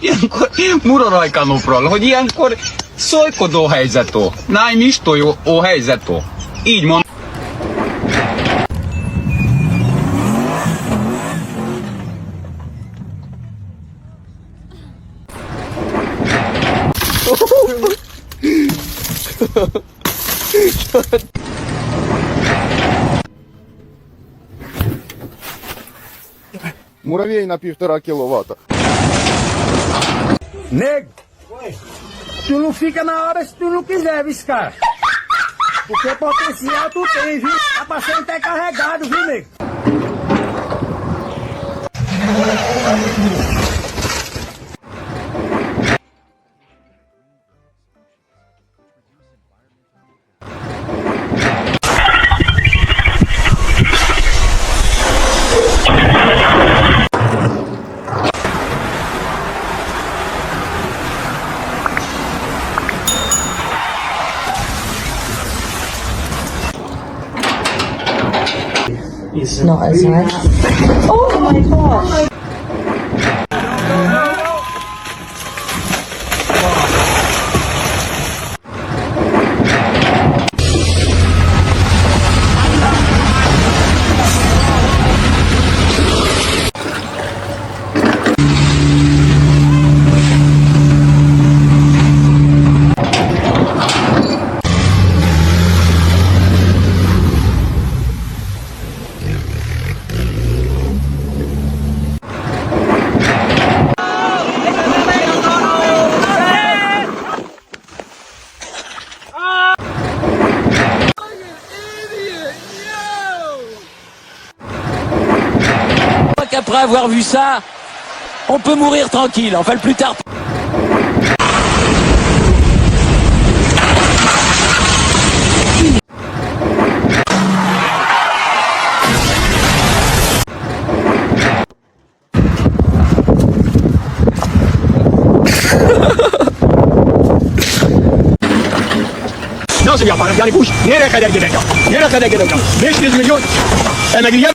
ilyenkor murarajkanopról, hogy ilyenkor szojkodó helyzetó, nájm istolyó helyzetó. Így mond. Муравей на 1,5 киловатта. Nego, tu não fica na hora se tu não quiser, viu, cara? Porque potencial tu tem, viu? A paciente tá carregado, viu, nego? Not as nice. Oh my gosh! Après avoir vu ça, on peut mourir tranquille, enfin le plus tard. Nasıl yaparım yani bu iş nereye kadar gidecek? Nereye kadar gidecek? 500 milyon emekliye...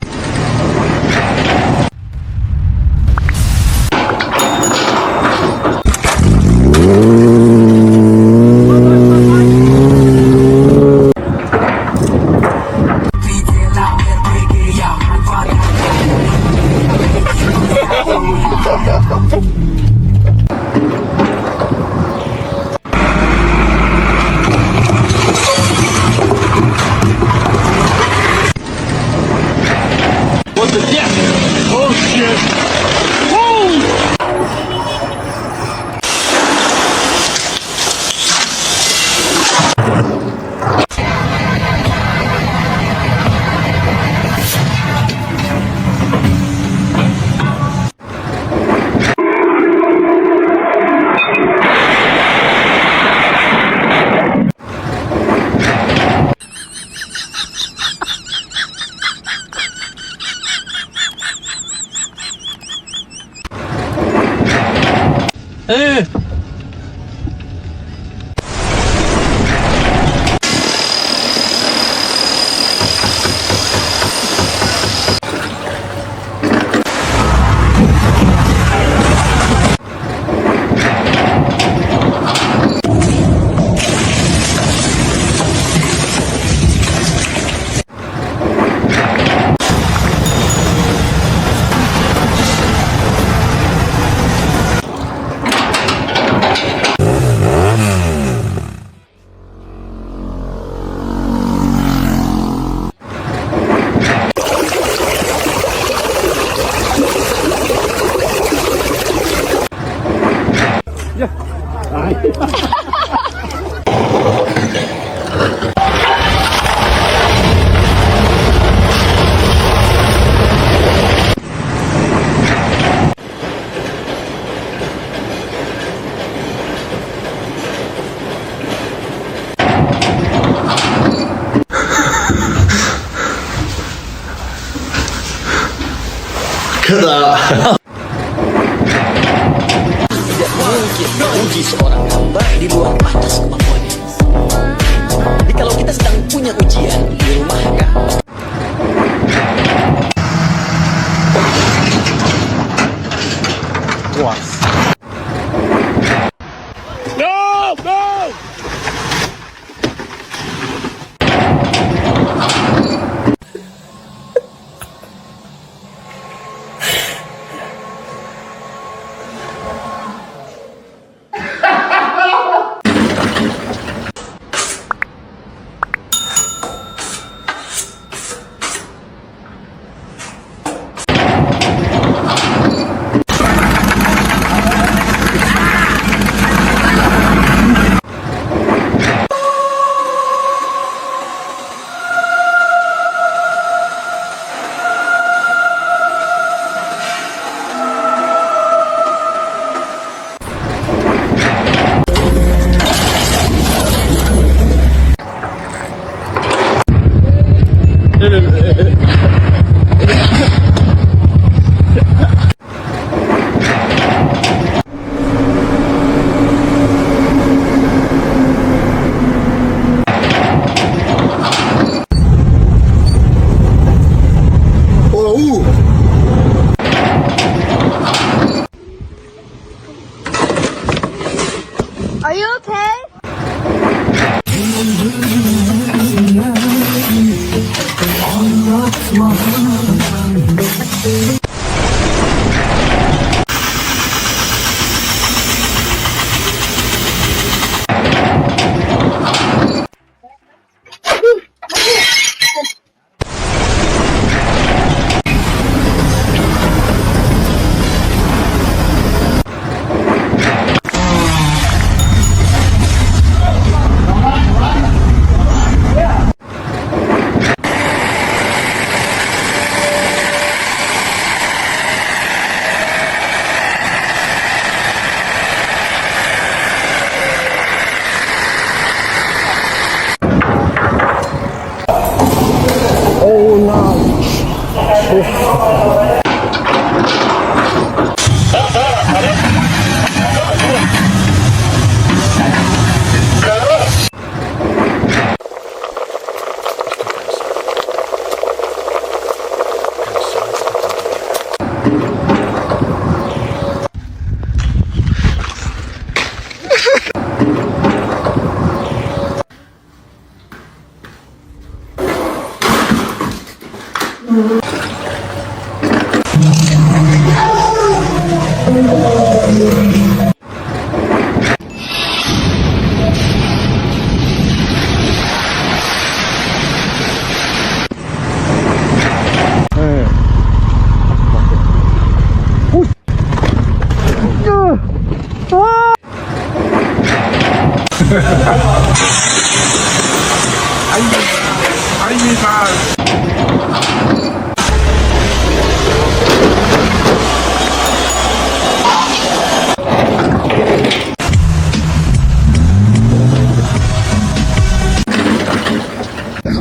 Kada. Tidak mungkin uji seorang hamba di luar batas kemampuannya. Jadi kalau kita sedang punya ujian di rumah kan? Класс.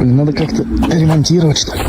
Надо как-то ремонтировать, что ли.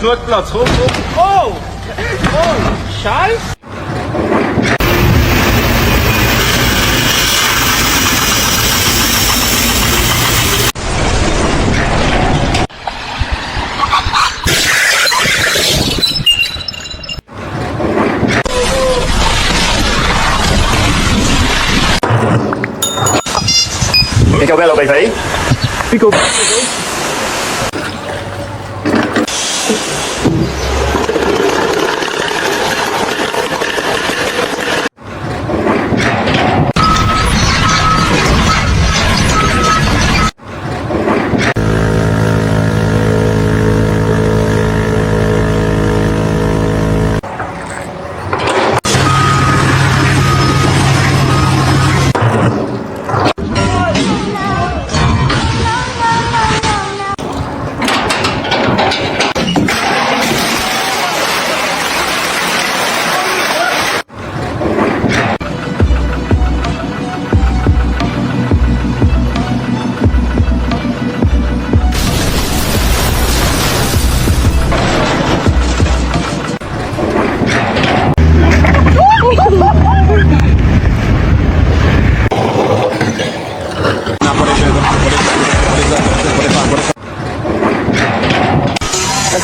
Noordplaats, hoog, hoog. Oh! Oh, scheiß! Ikaw ba okay, Faye? Ikaw.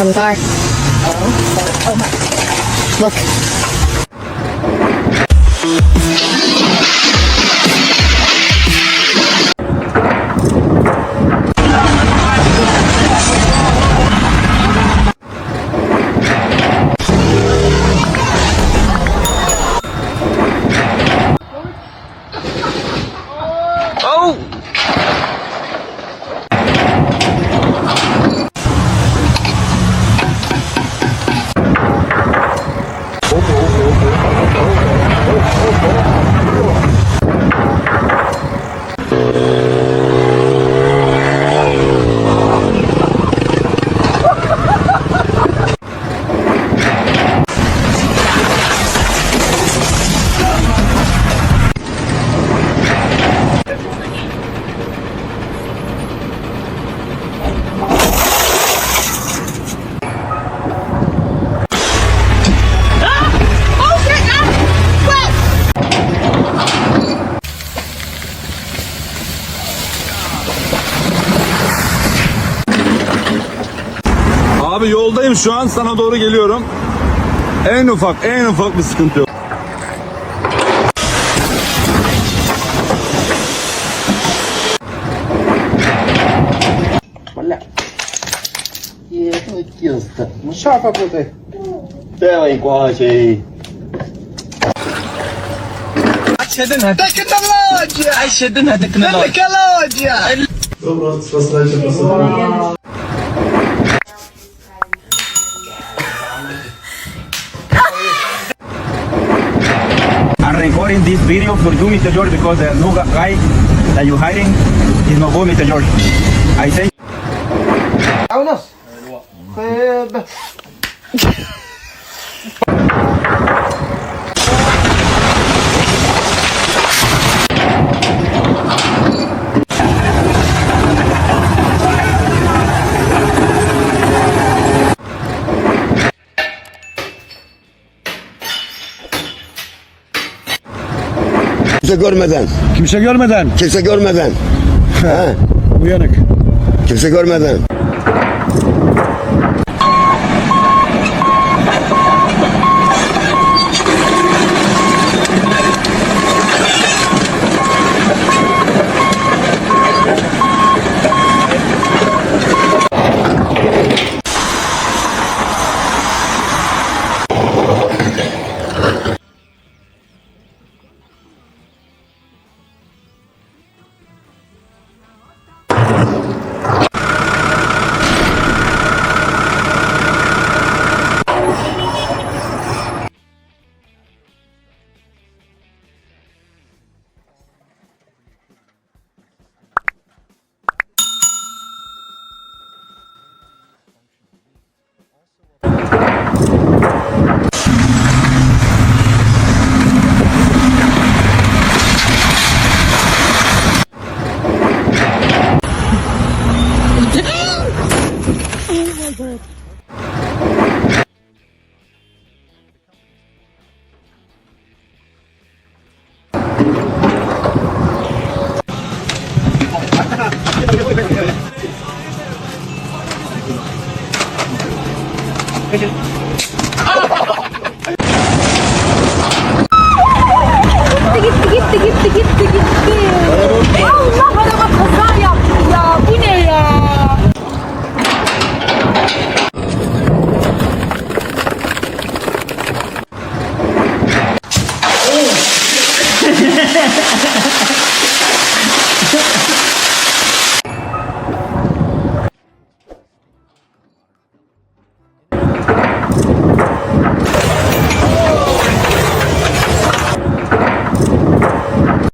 Welcome car. Look. Abi yoldayım şu an, sana doğru geliyorum. En ufak bir sıkıntı yok. Ce-a făcut? Te-ai încoace. Tecnologia! Ai ședină tecnologia! I'm recording this video for you, Mr. George, because the new guy that you're hiding is not good, Mr. George. I say. Vámonos. Kimse görmeden. Kimse görmeden. Kimse görmeden. Ha? Uyanık. Kimse görmeden. Gitti. Allah bana